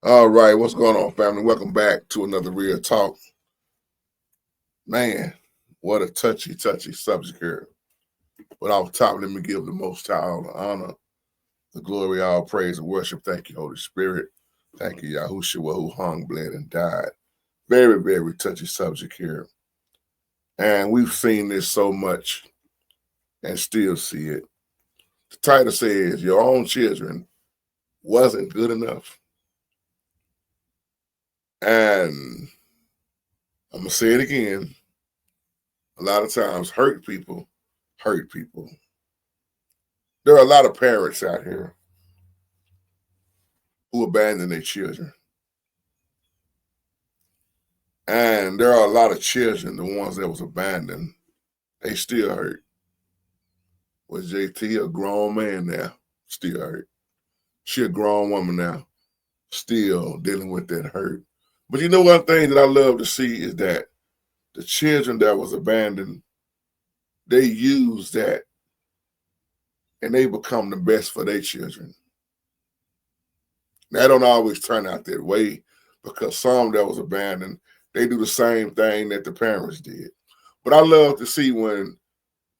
All right, what's going on, family? Welcome back to another Real Talk. Man, what a touchy subject here. But off top, let me give the Most High all the honor, the glory, all praise, and worship. Thank you, Holy Spirit. Thank you, Yahushua, who hung, bled, and died. Very touchy subject here. And we've seen this so much and still see it. The title says, Your Own Children Wasn't Good Enough. And I'm going to say it again. A lot of times, hurt people hurt people. There are a lot of parents out here who abandon their children. And there are a lot of children, the ones that was abandoned, they still hurt. With JT, a grown man now, still hurt. She a grown woman now, still dealing with that hurt. But you know, one thing that I love to see is that the children that was abandoned, they use that and they become the best for their children. That don't always turn out that way because some that was abandoned, they do the same thing that the parents did. But I love to see when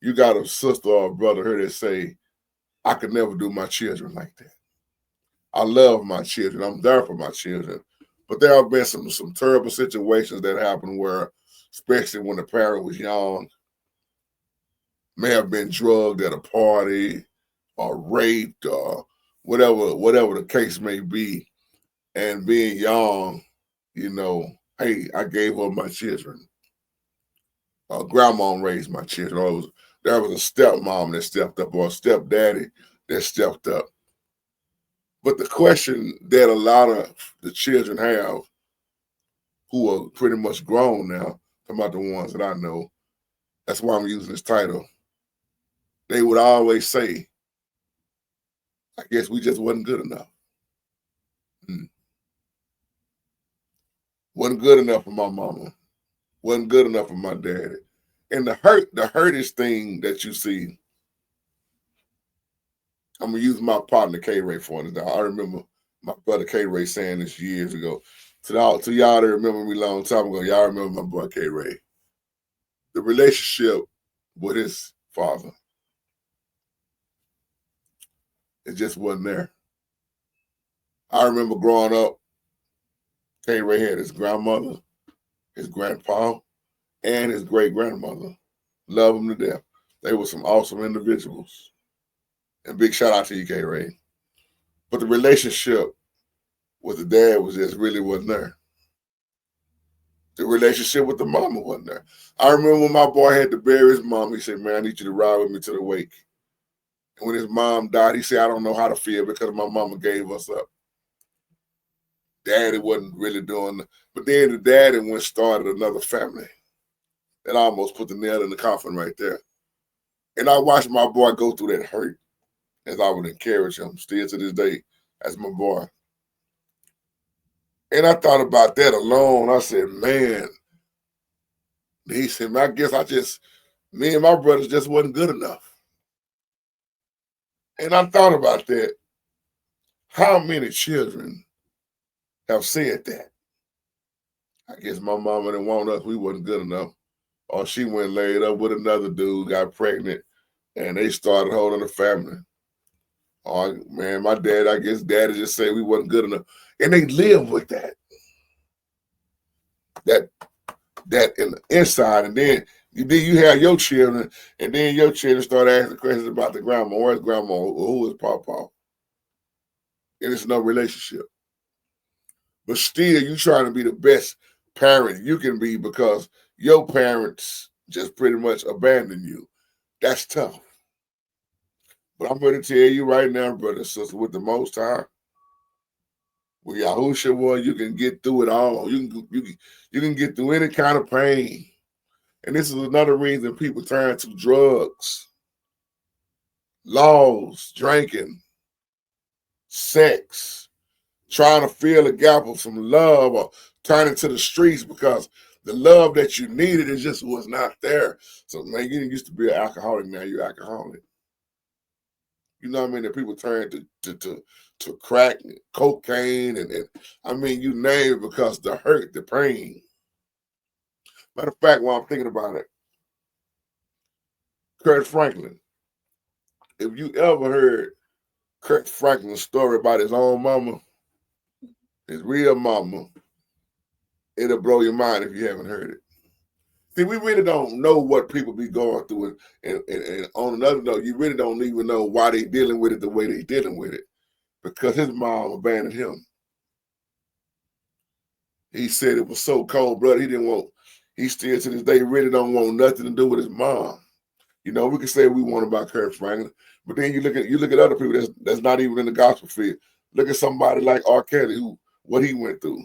you got a sister or a brother here that say, I could never do my children like that. I love my children. I'm there for my children. But there have been some terrible situations that happened where, especially when the parent was young, may have been drugged at a party or raped or whatever the case may be. And being young, hey, I gave up my children. Grandma raised my children. There was a stepmom that stepped up or a stepdaddy that stepped up. But the question that a lot of the children have who are pretty much grown now, talking about the ones that I know, that's why I'm using this title, they would always say, I guess we just wasn't good enough. Wasn't good enough for my mama. Wasn't good enough for my daddy. And the hurtest thing that you see, I'm gonna use my partner K Ray for it. I remember my brother K Ray saying this years ago. To y'all that remember me a long time ago, y'all remember my boy K Ray. The relationship with his father, it just wasn't there. I remember growing up, K Ray had his grandmother, his grandpa, and his great grandmother. Love them to death. They were some awesome individuals. And big shout out to you, K Ray. But the relationship with the dad was just really wasn't there. The relationship with the mama wasn't there. I remember when my boy had to bury his mom, he said, Man, I need you to ride with me to the wake. And when his mom died, he said, I don't know how to feel because my mama gave us up. Daddy wasn't really doing, but then the daddy went started another family. That almost put the nail in the coffin right there. And I watched my boy go through that hurt as I would encourage him still to this day as my boy. And I thought about that alone. I said, man, he said, I guess me and my brothers just wasn't good enough. And I thought about that. How many children have said that? I guess my mama didn't want us, we wasn't good enough. Or she went laid up with another dude, got pregnant, and they started holding a family. Oh man, my dad, I guess daddy just said we wasn't good enough. And they live with that. That in the inside. And then you have your children, and then your children start asking questions about the grandma. Where's grandma? Who is Papa? And it's no relationship. But still, you trying to be the best parent you can be because your parents just pretty much abandoned you. That's tough. But I'm going to tell you right now, brother and sister, with the Most High, with Yahushua, you can get through it all. You can get through any kind of pain. And this is another reason people turn to drugs, laws, drinking, sex, trying to fill a gap of some love or turning to the streets because the love that you needed, it just was not there. So, man, you used to be an alcoholic, now you're alcoholic. You know what I mean? That people turn to crack, cocaine, and I mean, you name it, because the hurt, the pain. Matter of fact, while I'm thinking about it, Kurt Franklin. If you ever heard Kurt Franklin's story about his own mama, his real mama, it'll blow your mind if you haven't heard it. See, we really don't know what people be going through, and on another note, you really don't even know why they dealing with it the way they dealing with it, because his mom abandoned him. He said it was so cold blooded. He didn't want. He still to this day really don't want nothing to do with his mom. You know, we can say we want about Kurt Franklin, but then you look at other people that's not even in the gospel field. Look at somebody like R. Kelly, what he went through.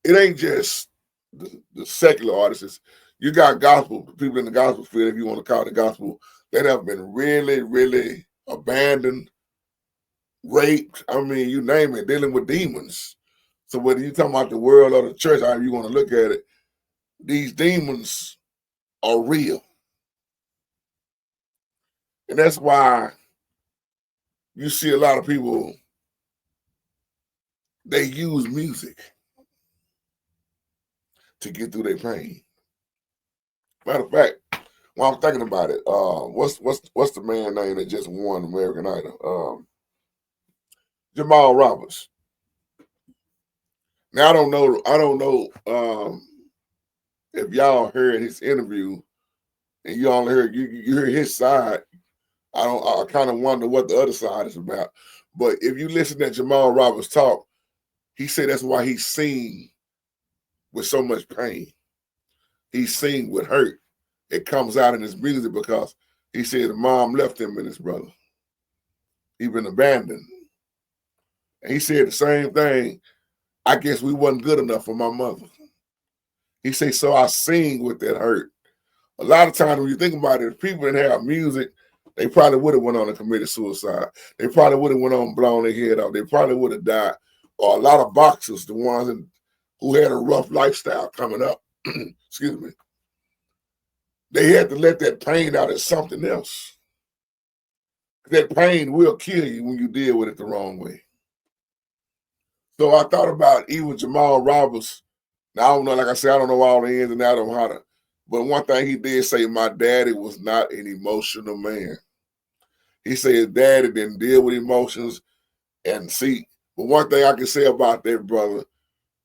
It ain't just the secular artists. You got gospel people in the gospel field, if you want to call it gospel, that have been really, really abandoned, raped. I mean, you name it, dealing with demons. So whether you're talking about the world or the church, however you want to look at it, these demons are real. And that's why you see a lot of people, they use music to get through their pain. Matter of fact, while I'm thinking about it, what's the man name that just won American Idol? Jamal Roberts. Now I don't know if y'all heard his interview and you all heard you hear his side. I kind of wonder what the other side is about. But if you listen to Jamal Roberts talk, he said that's why he's seen with so much pain. He's seen with hurt. It comes out in his music because he said his mom left him and his brother. He's been abandoned. And he said the same thing. I guess we wasn't good enough for my mother. He said, so I sing with that hurt. A lot of times when you think about it, if people didn't have music, they probably would have went on and committed suicide. They probably would have went on and blown their head off. They probably would have died. Or a lot of boxers, the ones who had a rough lifestyle coming up, excuse me, they had to let that pain out as something else. That pain will kill you when you deal with it the wrong way. So I thought about even Jamal Roberts. Now, I don't know, like I said, I don't know all the ins and outs of how to, but one thing he did say, my daddy was not an emotional man. He said his daddy didn't deal with emotions. And see, but one thing I can say about that brother,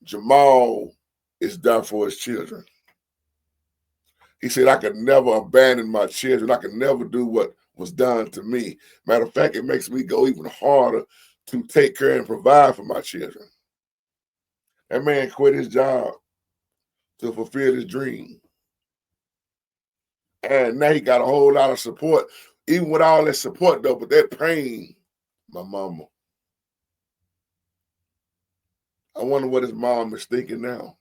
Jamal is done for his children. He said, I could never abandon my children. I could never do what was done to me. Matter of fact, it makes me go even harder to take care and provide for my children. That man quit his job to fulfill his dream. And now he got a whole lot of support. Even with all that support, though, but that pain, my mama. I wonder what his mom is thinking now.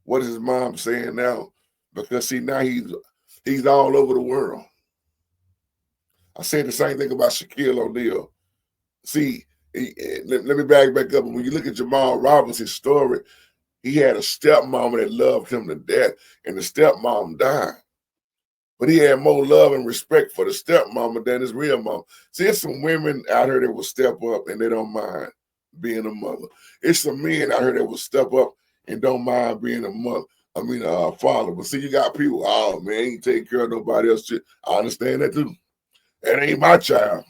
What is his mom saying now? Because see, now he's all over the world. I said the same thing about Shaquille O'Neal. See, let me back up. When you look at Jamal Roberts' story, he had a stepmama that loved him to death, and the stepmom died. But he had more love and respect for the stepmama than his real mom. See, there's some women out here that will step up and they don't mind being a mother. It's some men out here that will step up and don't mind being a father. But see, you got people, oh man, he take care of nobody else. I understand that too. That ain't my child.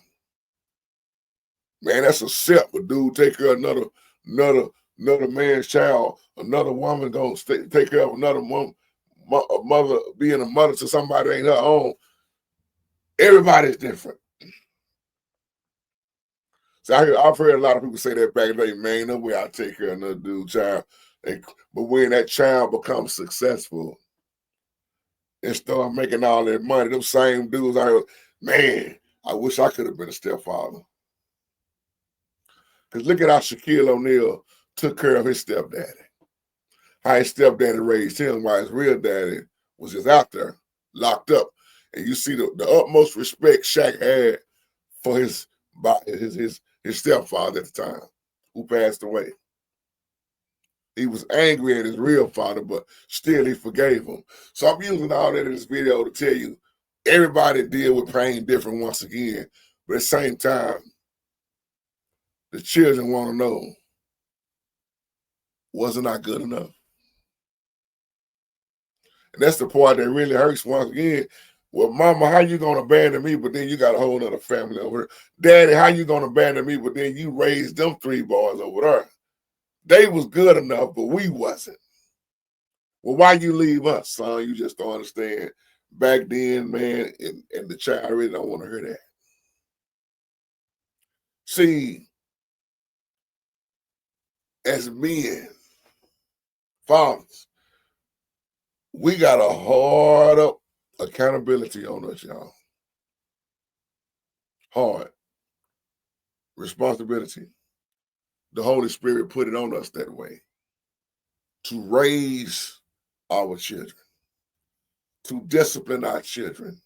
Man, that's a sip. A dude take care of another man's child. Another woman gonna take care of another woman. A mother being a mother to somebody that ain't her own. Everybody's different. So I've heard a lot of people say that back in the day, man, no way I take care of another dude's child. But when that child becomes successful and start making all that money, them same dudes out here, man, I wish I could have been a stepfather. Because look at how Shaquille O'Neal took care of his stepdaddy. How his stepdaddy raised him while his real daddy was just out there, locked up. And you see the utmost respect Shaq had for his stepfather at the time, who passed away. He was angry at his real father, but still he forgave him. So I'm using all that in this video to tell you, everybody deal with pain different once again. But at the same time, the children want to know, wasn't I good enough? And that's the part that really hurts once again. Well, mama, how you gonna abandon me, but then you got a whole other family over here? Daddy, how you gonna abandon me, but then you raised them 3 boys over there? They was good enough, but we wasn't. Well, why you leave us, son? You just don't understand. Back then, man, and the child really don't want to hear that. See, as men, fathers, we got a hard up accountability on us, y'all. Hard responsibility. The Holy Spirit put it on us that way to raise our children, to discipline our children,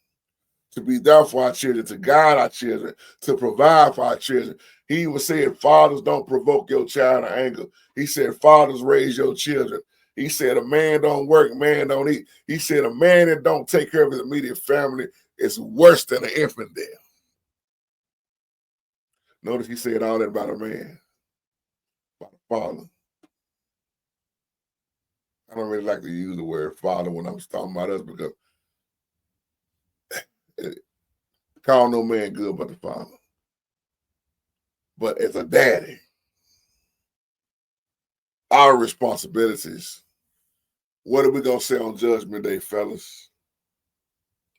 to be there for our children, to guide our children, to provide for our children. He even said, fathers, don't provoke your child to anger. He said, fathers, raise your children. He said, a man don't work, man don't eat. He said, a man that don't take care of his immediate family is worse than an infidel. Notice he said all that about a man, about a father. I don't really like to use the word father when I'm talking about us because call no man good but the father. But as a daddy, our responsibilities, what are we going to say on Judgment Day, fellas?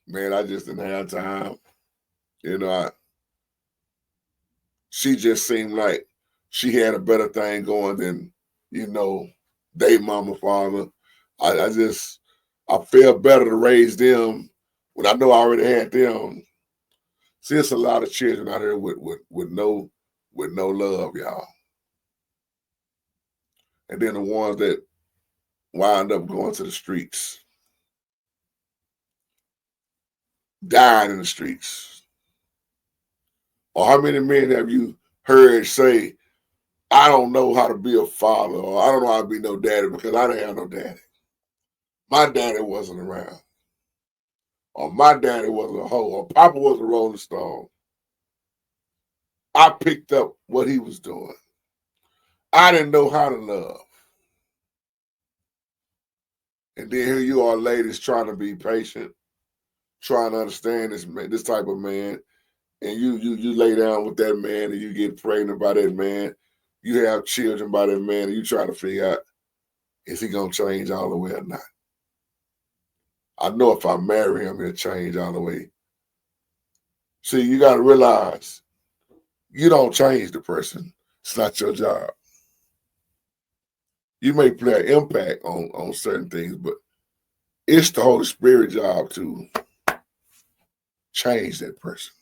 Man, I just didn't have time. You know, she just seemed like she had a better thing going than, you know, they mama, father. I felt better to raise them when I know I already had them. See, it's a lot of children out here with no love, y'all. And then the ones that wind up going to the streets, dying in the streets. Or how many men have you heard say, I don't know how to be a father, or I don't know how to be no daddy because I didn't have no daddy. My daddy wasn't around. Or my daddy wasn't a hoe, or Papa was a Rolling Stone. I picked up what he was doing. I didn't know how to love. And then here you are, ladies, trying to be patient, trying to understand this type of man, and you lay down with that man, and you get pregnant by that man. You have children by that man, and you try to figure out, is he gonna change all the way or not? I know if I marry him, he'll change all the way. See, you got to realize you don't change the person. It's not your job. You may play an impact on certain things, but it's the Holy Spirit job to change that person.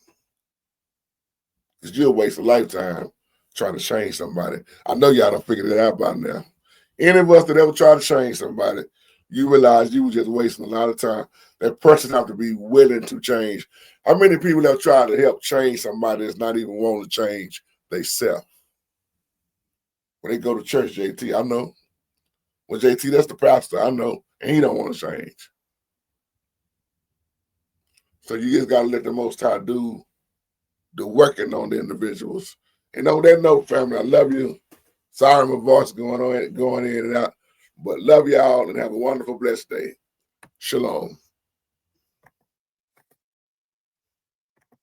Because you'll waste a lifetime trying to change somebody. I know y'all done figured it out by now. Any of us that ever try to change somebody, you realize you were just wasting a lot of time. That person have to be willing to change. How many people have tried to help change somebody that's not even wanting to change themselves? When they go to church, JT, I know. When JT, that's the pastor, I know, and he don't want to change. So you just got to let the Most High do the working on the individuals. And on that note, family, I love you. Sorry my voice going in and out, but love y'all and have a wonderful, blessed day. Shalom.